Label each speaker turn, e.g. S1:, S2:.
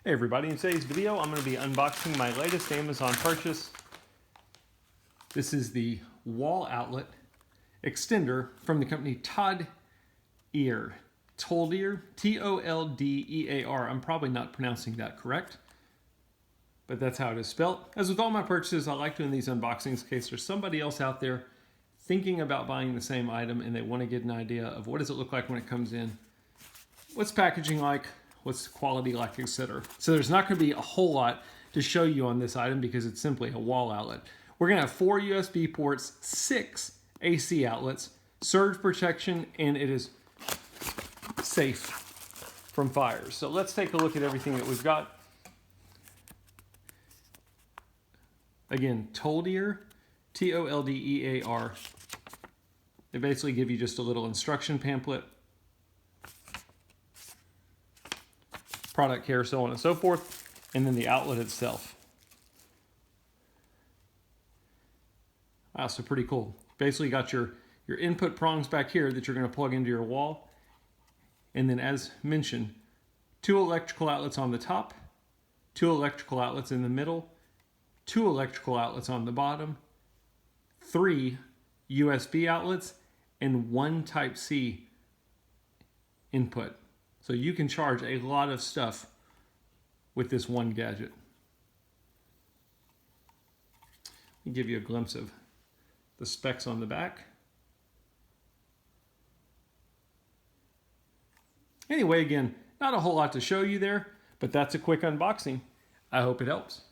S1: Hey everybody, in today's video I'm going to be unboxing my latest Amazon purchase. This is the wall outlet extender from the company Toldear. Toldear, T-O-L-D-E-A-R. I'm probably not pronouncing that correct, but that's how it is spelled. As with all my purchases, I like doing these unboxings in case there's somebody else out there thinking about buying the same item and they want to get an idea of what does it look like when it comes in, what's packaging like, what's the quality like, etc. So there's not going to be a whole lot to show you on this item because it's simply a wall outlet. We're going to have 4 USB ports, 6 AC outlets, surge protection, and it is safe from fires. So let's take a look at everything that we've got. Again, Toldear, T-O-L-D-E-A-R. They basically give you just a little instruction pamphlet, product care, so on and so forth, and then the outlet itself. Wow, so pretty cool. Basically got your input prongs back here that you're going to plug into your wall, and then as mentioned, 2 electrical outlets on the top, 2 electrical outlets in the middle, 2 electrical outlets on the bottom, 3 USB outlets, and 1 Type-C input. So you can charge a lot of stuff with this one gadget. Let me give you a glimpse of the specs on the back. Anyway, again, not a whole lot to show you there, but that's a quick unboxing. I hope it helps.